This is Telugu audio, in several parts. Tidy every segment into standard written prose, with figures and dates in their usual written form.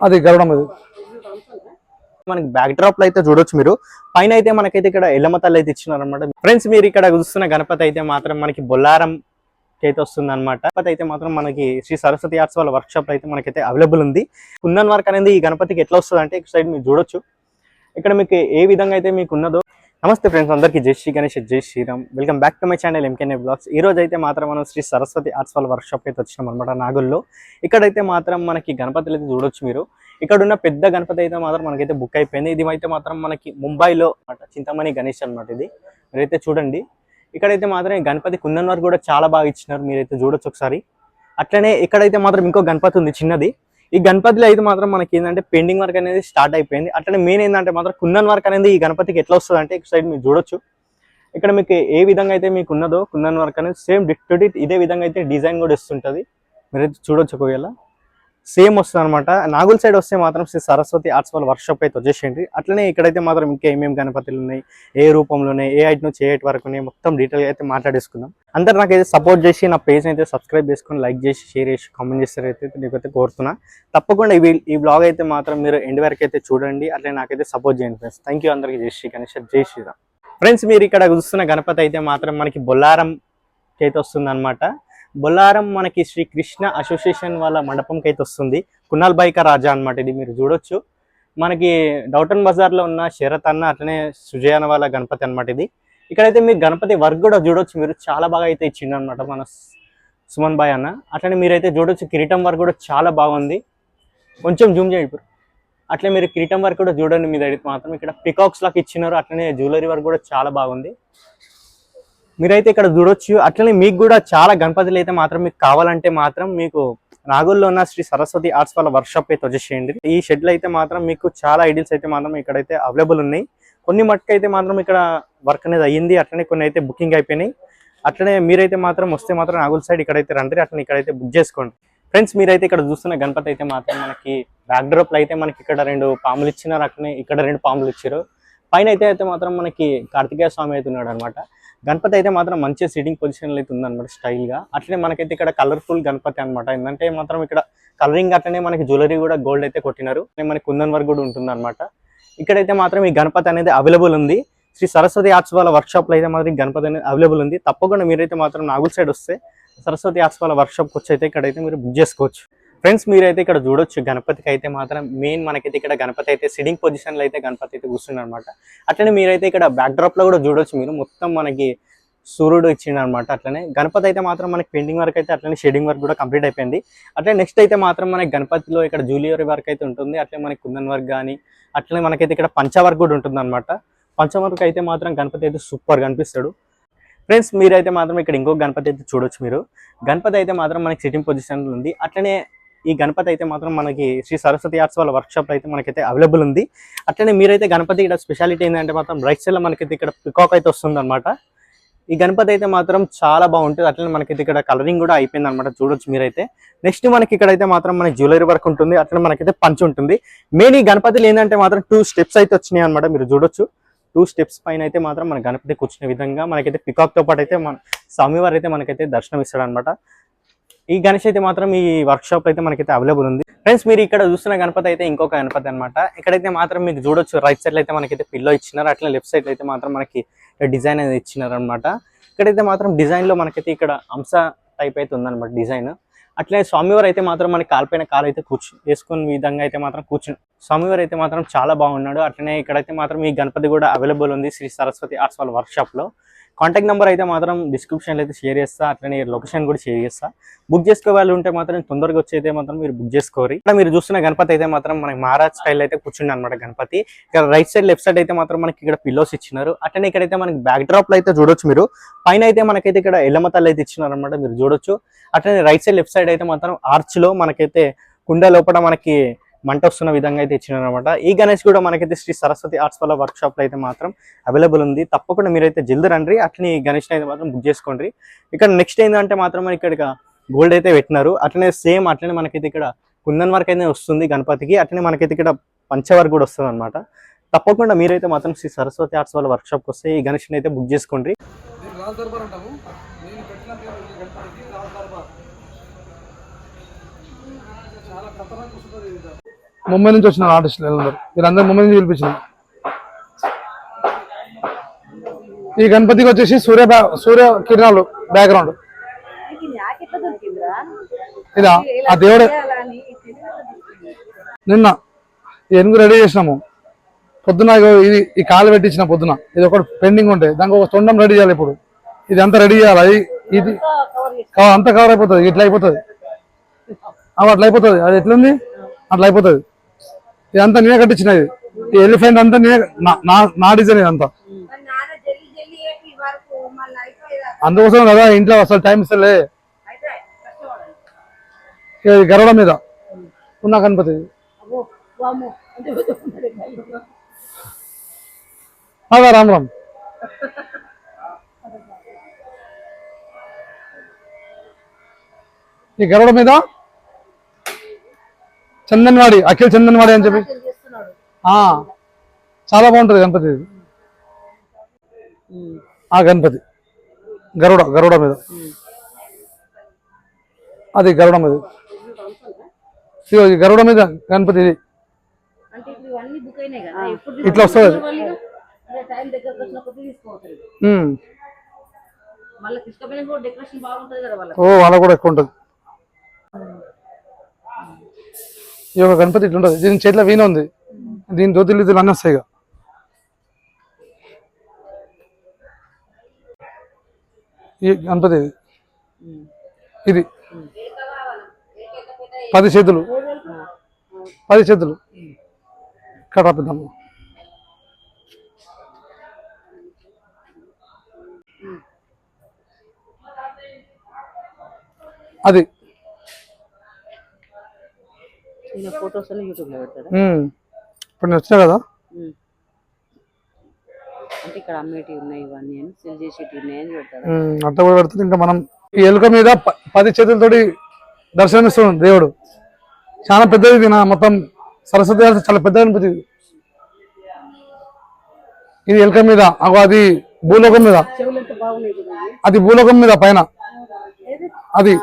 అది గరుడం అది. మనకి బ్యాక్ డ్రాప్ లో అయితే చూడొచ్చు మీరు. పైన అయితే మనకైతే ఇక్కడ ఎల్లమ్మ తల్లి అయితే ఇచ్చినారు అనమాట. ఫ్రెండ్స్ మీరు ఇక్కడ చూస్తున్న గణపతి అయితే మాత్రం మనకి బొల్లారం అయితే వస్తుంది అనమాట. గణపతి అయితే మాత్రం మనకి శ్రీ సరస్వతి ఆర్ట్స్ వాళ్ళ వర్క్ షాప్ అయితే మనకైతే అవైలబుల్ ఉంది. కుందన్ వర్క్ అనేది ఈ గణపతికి ఎట్లా వస్తుంది అంటే ఇటు సైడ్ మీరు చూడొచ్చు. ఇక్కడ మీకు ఏ విధంగా అయితే మీకు ఉన్నదో. నమస్తే ఫ్రెండ్స్, అందరికీ జై శ్రీ గణేష్, జై Shriram. Welcome back to my channel ఎంకేనే బ్లాగ్స్. ఈ రోజు అయితే మాత్రం మనం శ్రీ సరస్వతి ఆర్ట్స్ వాళ్ళ వర్క్ షాప్ అయితే వచ్చినాం అనమాట నాగోల్లో. ఇక్కడైతే మాత్రం మనకి గణపతులు అయితే చూడొచ్చు మీరు. ఇక్కడ ఉన్న పెద్ద గణపతి అయితే మాత్రం మనకైతే బుక్ అయిపోయింది. ఇది అయితే మాత్రం మనకి ముంబైలో చింతమణి గణేష్ అనమాట. ఇది మీరైతే చూడండి. ఇక్కడైతే మాత్రం గణపతి కుందన్ వర్క్ కూడా చాలా బాగా ఇచ్చినారు, మీరైతే చూడొచ్చు ఒకసారి. అట్లనే ఇక్కడైతే మాత్రం ఇంకో గణపతి ఉంది చిన్నది. ఈ గణపతిలో అయితే మాత్రం మనకి ఏంటంటే పెయింటింగ్ వర్క్ అనేది స్టార్ట్ అయిపోయింది. అట్లనే మెయిన్ ఏంటంటే మాత్రం కుందన్ వర్క్ అనేది ఈ గణపతికి ఎట్లా వస్తుంది అంటే ఇటు సైడ్ మీరు చూడొచ్చు. ఇక్కడ మీకు ఏ విధంగా అయితే మీకు ఉన్నదో కుందన్ వర్క్ అనేది సేమ్ డిట్ టు డిట్ ఇదే విధంగా అయితే డిజైన్ కూడా ఇస్తుంటది, మీరైతే చూడొచ్చు. ఒకవేళ సేమ్ వస్తుంది అనమాట. నాగుల్ సైడ్ వస్తే మాత్రం శ్రీ సరస్వతి ఆర్ట్స్ వాళ్ళ వర్క్ షాప్ అయితే వచ్చేసింది. అట్లనే ఇక్కడైతే మాత్రం ఇంకా ఏమేమి గణపతులు ఉన్నాయి, ఏ రూపంలో ఉన్నాయి, ఏ హైట్ నుంచి ఏ హైట్ వరకు ఉన్నాయి, మొత్తం డీటెయిల్గా అయితే మాట్లాడేసుకుందాం. అందరు నాకైతే సపోర్ట్ చేసి నా పేజ్ అయితే సబ్స్క్రైబ్ చేసుకొని లైక్ చేసి షేర్ చేసి కామెంట్ చేస్తారైతే నీకైతే కోరుతున్నా. తప్పకుండా ఈ బ్లాగ్ అయితే మాత్రం మీరు ఎండ్ వరకు అయితే చూడండి. అట్లనే నాకైతే సపోర్ట్ చేయండి ఫ్రెండ్స్. థ్యాంక్ యూ అందరికీ. జై శ్రీ గణేష్, జై శ్రీరామ్. ఫ్రెండ్స్ మీరు ఇక్కడ చూస్తున్న గణపతి అయితే మాత్రం మనకి బొల్లారం అయితే వస్తుంది అనమాట. బొల్లారం మనకి శ్రీ కృష్ణ అసోసియేషన్ వాళ్ళ మండపంకి అయితే వస్తుంది. కున్నాల్ బైక రాజా అనమాట. ఇది మీరు చూడొచ్చు. మనకి డౌటన్ బజార్లో ఉన్న శరత్ అన్న అట్లనే సుజయన వాళ్ళ గణపతి అనమాట. ఇది ఇక్కడైతే మీరు గణపతి వర్క్ కూడా చూడొచ్చు మీరు. చాలా బాగా అయితే ఇచ్చిండు అనమాట మన సుమన్ బాయ్ అన్న. అట్లనే మీరైతే చూడొచ్చు కిరీటం వర్క్ కూడా చాలా బాగుంది. కొంచెం జూమ్ చేయండి ఇప్పుడు. అట్లే మీరు కిరీటం వర్క్ కూడా చూడండి మీద మాత్రం. ఇక్కడ పికాక్స్ లాగా ఇచ్చినారు. అట్లనే జ్యువెలరీ వర్క్ కూడా చాలా బాగుంది, మీరైతే ఇక్కడ చూడొచ్చు. అట్లనే మీకు కూడా చాలా గణపతులు అయితే మాత్రం మీకు కావాలంటే మాత్రం మీకు నాగోల్లో ఉన్న శ్రీ సరస్వతి ఆర్ట్స్ వాళ్ళ వర్క్ షాప్ అయితే వచ్చేసేయండి. ఈ షెడ్లు అయితే మాత్రం మీకు చాలా ఐడియల్స్ అయితే మాత్రం ఇక్కడైతే అవైలబుల్ ఉన్నాయి. కొన్ని మట్టుకు అయితే మాత్రం ఇక్కడ వర్క్ అనేది అయ్యింది. అట్లనే కొన్ని అయితే బుకింగ్ అయిపోయినాయి. అట్లనే మీరైతే మాత్రం వస్తే మాత్రం నాగోల్ సైడ్ ఇక్కడైతే రండి. అట్లనే ఇక్కడైతే బుక్ చేసుకోండి ఫ్రెండ్స్. మీరైతే ఇక్కడ చూస్తున్న గణపతి అయితే మాత్రం మనకి బ్యాక్ డ్రాప్ లో అయితే మనకి ఇక్కడ 2 పాములు ఇచ్చినారు. అట్లనే ఇక్కడ 2 పాములు ఇచ్చారు. పైన అయితే మాత్రం మనకి కార్తికేయ స్వామి అయితే ఉన్నాడు అనమాట. గణపతి అయితే మాత్రం మంచి సిట్టింగ్ పొజిషన్లో అయితే ఉందన్నమాట స్టైల్ గా. అట్లనే మనకైతే ఇక్కడ కలర్ఫుల్ గణపతి అనమాట. ఏంటంటే మాత్రం ఇక్కడ కలరింగ్ అట్లనే మనకి జ్యువెలరీ కూడా గోల్డ్ అయితే కొట్టినారు. మనకి కుందన్ వర్క్ కూడా ఉంటుంది అనమాట. ఇక్కడైతే మాత్రం ఈ గణపతి అనేది అవైలబుల్ ఉంది. శ్రీ సరస్వతి ఆర్ట్స్ వాళ్ళ వర్క్ షాప్ లో అయితే మాత్రం గణపతి అనేది అవైలబుల్ ఉంది. తప్పకుండా మీరైతే మాత్రం నాగుల్ సైడ్ వస్తే సరస్వతి ఆర్ట్స్ వాళ్ళ వర్క్ షాప్కి వచ్చి అయితే ఇక్కడైతే మీరు బుక్ చేసుకోవచ్చు ఫ్రెండ్స్. మీరైతే ఇక్కడ చూడొచ్చు గణపతికి అయితే మాత్రం మెయిన్ మనకైతే ఇక్కడ గణపతి అయితే సిట్టింగ్ పొజిషన్ లో అయితే గణపతి అయితే కూర్చున్నారు అనమాట. అట్లనే మీరైతే ఇక్కడ బ్యాక్ డ్రాప్ లో కూడా చూడొచ్చు మీరు. మొత్తం మనకి సూర్యుడు ఇచ్చిండు అనమాట. అట్లనే గణపతి అయితే మాత్రం మనకి పెయింటింగ్ వర్క్ అయితే అట్లనే షేడింగ్ వర్క్ కూడా కంప్లీట్ అయిపోయింది. అట్లనే నెక్స్ట్ అయితే మాత్రం మనకి గణపతిలో ఇక్కడ జ్యువెలరీ వర్క్ అయితే ఉంటుంది. అట్లనే మనకి కుందన్ వర్క్ కానీ అట్లనే మనకైతే ఇక్కడ పంచ వర్క్ కూడా ఉంటుంది అనమాట. పంచ వర్క్ అయితే మాత్రం గణపతి అయితే సూపర్ కనిపిస్తాడు ఫ్రెండ్స్. మీరైతే మాత్రం ఇక్కడ ఇంకొక గణపతి అయితే చూడొచ్చు మీరు. గణపతి అయితే మాత్రం మనకి సిట్టింగ్ పొజిషన్లో ఉంది. అట్లనే ఈ గణపతి అయితే మాత్రం మనకి శ్రీ సరస్వతి ఆర్ట్స్ వాళ్ళ వర్క్ షాప్ అయితే మనకైతే అవైలబుల్ ఉంది. అట్లనే మీరైతే గణపతి ఇక్కడ స్పెషాలిటీ ఏంటంటే మాత్రం రైట్ సైడ్ లో మనకైతే ఇక్కడ పికాక్ అయితే వస్తుంది అనమాట. ఈ గణపతి అయితే మాత్రం చాలా బాగుంటుంది. అట్లనే మనకైతే ఇక్కడ కలరింగ్ కూడా అయిపోయింది అనమాట. చూడొచ్చు మీరైతే. నెక్స్ట్ మనకి ఇక్కడైతే మాత్రం మనకి జ్యువెలరీ వర్క్ ఉంటుంది. అట్లనే మనకైతే పంచ్ ఉంటుంది. మెయిన్ ఈ గణపతిలో ఏంటంటే మాత్రం 2 స్టెప్స్ అయితే వచ్చినాయి అనమాట. మీరు చూడొచ్చు 2 స్టెప్స్ పైన అయితే మాత్రం మన గణపతి కూర్చునే విధంగా మనకైతే పికాక్ తో పాటు అయితే మన స్వామివారు అయితే మనకైతే దర్శనం ఇస్తాడు అనమాట. ఈ గణేష్ అయితే మాత్రం ఈ వర్క్ షాప్ అయితే మనకైతే అవైలబుల్ ఉంది ఫ్రెండ్స్. మీరు ఇక్కడ చూస్తున్న గణపతి అయితే ఇంకొక గణపతి అనమాట. ఇక్కడైతే మాత్రం మీకు చూడొచ్చు రైట్ సైడ్ లో అయితే మనకైతే పిల్లో ఇచ్చినారు. అట్లా లెఫ్ట్ సైడ్ లో అయితే మాత్రం మనకి డిజైన్ అనేది ఇచ్చినారు అనమాట. ఇక్కడైతే మాత్రం డిజైన్ లో మనకైతే ఇక్కడ అంశ టైప్ అయితే ఉందన్నమాట డిజైన్. అట్లనే స్వామివారు అయితే మాత్రం మనకి కాలుపైన కాలు అయితే వేసుకునే విధంగా అయితే మాత్రం కూర్చుని స్వామివారు అయితే మాత్రం చాలా బాగున్నాడు. అట్లనే ఇక్కడైతే మాత్రం ఈ గణపతి కూడా అవైలబుల్ ఉంది శ్రీ సరస్వతి ఆర్ట్స్ వాళ్ళ వర్క్ షాప్ లో. కాంటాక్ట్ నెంబర్ అయితే మాత్రం డిస్క్రిప్షన్లో అయితే షేర్ చేస్తా. అట్లనే లొకేషన్ కూడా షేర్ చేస్తా. బుక్ చేసుకోవాలి ఉంటే మాత్రం తొందరగా వచ్చి అయితే మాత్రం మీరు బుక్ చేసుకోవాలి. ఇక్కడ మీరు చూస్తున్న గణపతి అయితే మాత్రం మనకి మహారాజ్ స్టైల్ అయితే కూర్చుంది అనమాట గణపతి. ఇక్కడ రైట్ సైడ్ లెఫ్ట్ సైడ్ అయితే మాత్రం మనకి ఇక్కడ పిల్లోస్ ఇచ్చినారు. అట్లనే ఇక్కడైతే మనకి బ్యాక్ డ్రాప్ లో అయితే చూడొచ్చు మీరు. పైన అయితే మనకైతే ఇక్కడ ఎల్లమ్మ తల్లి అయితే ఇచ్చినారు అనమాట, మీరు చూడొచ్చు. అట్లనే రైట్ సైడ్ లెఫ్ట్ సైడ్ అయితే మాత్రం ఆర్చ్ లో మనకైతే కుండ లోపల మనకి మంట వస్తున్న విధంగా అయితే ఇచ్చినారు అనమాట. ఈ గణేష్ కూడా మనకైతే శ్రీ సరస్వతి ఆర్ట్స్ వాళ్ళ వర్క్ షాప్ లో అయితే మాత్రం అవైలబుల్ ఉంది. తప్పకుండా మీరైతే జల్దీ రండి. అట్లనే ఈ గణేష్ అయితే మాత్రం బుక్ చేసుకోండి. ఇక్కడ నెక్స్ట్ ఏంటంటే మాత్రం ఇక్కడ గోల్డ్ అయితే పెట్టినారు. అట్లనే సేమ్ అట్లనే మనకైతే ఇక్కడ కుందన్ వర్క్ అయితే వస్తుంది గణపతికి. అట్లనే మనకైతే ఇక్కడ పంచ వర్క్ కూడా వస్తుంది అనమాట. తప్పకుండా మీరైతే మాత్రం శ్రీ సరస్వతి ఆర్ట్స్ వాళ్ళ వర్క్ షాప్కి వస్తే ఈ గణేష్ అయితే బుక్ చేసుకోండి. ముంబై నుంచి వచ్చిన ఆర్టిస్టులు వీళ్ళందరూ ముంబై నుంచి పిలిపించిన. ఈ గణపతికి వచ్చేసి సూర్య కిరణాలు బ్యాక్గ్రౌండ్. ఇదా ఆ దేవుడే. నిన్న ఎనుగు రెడీ చేసినాము పొద్దున. ఇది ఈ కాలు పెట్టించిన పొద్దున. ఇది ఒకటి పెండింగ్ ఉంటే దానికి ఒక తొండం రెడీ చేయాలి. ఇప్పుడు ఇది అంతా రెడీ చేయాలి. అది ఇది అంతా కవర్ అయిపోతుంది. ఇట్లా అయిపోతుంది. అట్లా అయిపోతుంది. అది ఎట్లుంది అట్లా అయిపోతుంది. ఇదంతా నేనే కట్టించినది. ఈ ఎలిఫెంట్ అంతా నేనే నా డిజైన్ ఇదంతా. అందుకోసం కదా ఇంట్లో అసలు టైం ఇస్తలే. గరుడ మీద ఉన్న గణపతి. అదా రామ్ రామ్. ఈ గరుడ మీద చందన్వాడి, అఖిల్ చందన్వాడి అని చెప్పి చాలా బాగుంటది గణపతి. ఆ గణపతి గరుడ మీద. అది గరుడ మీద. గరుడ మీద గణపతి. ఇది ఇట్లా వస్తుంది. ఓ వాళ్ళ కూడా ఎక్కువ ఉంటుంది. ఈ యొక్క గణపతి ఇట్లుంటది. దీని చేతిలో వీణ ఉంది. దీని దోతిలు అన్నీ వస్తాయి. ఈ గణపతి ఇది 10 చేతులు కటాపిద్దాము. అది ఫోటోస్ యూట్యూబ్ లో పెడతారా? ఇప్పుడు నేను వచ్చినా కదా. అంటే ఇక్కడ అమ్మేటివి ఉన్నాయి, ఇవన్నీ అని సెల్ చేసేటివి ఉన్నాయని పెడతారా? అట్లా కూడా పెడుతుంది. ఇంకా మనం ఈ ఎలుక మీద 10 చేతులతోటి దర్శనమిస్తుంది దేవుడు. చాలా పెద్దది. ఇది మొత్తం సరస్వతి చాలా పెద్ద గణపతి. ఇది ఎలుక మీద. అది భూలోకం మీద. అది భూలోకం మీద పైన. అది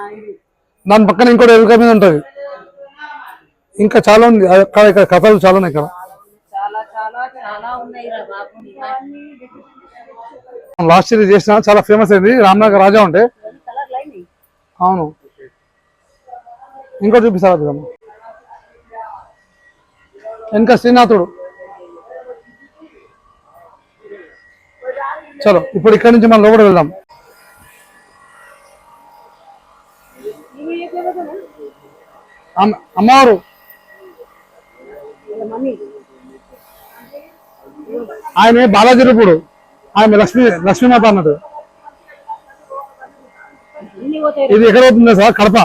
దాని పక్కన ఇంకోటి ఎలుక మీద ఉంటది. ఇంకా చాలా ఉంది. ఇక్కడ కథలు చాలా ఉన్నాయి. ఇక్కడ లాస్ట్ ఇయర్ చేసిన చాలా ఫేమస్ అయింది. రామ్నగర్ రాజా ఉంటే. అవును. ఇంకోటి చూపిస్తారా? ఇంకా శ్రీనాథుడు. చలో ఇప్పుడు ఇక్కడి నుంచి మనం లోపల వెళ్దాం. అమ్మవారు ఆయన బాలాజీ రూపుడు. ఆయన లక్ష్మీమాత అన్నట్టు. ఇది ఎక్కడ అవుతుంది సార్? కడప.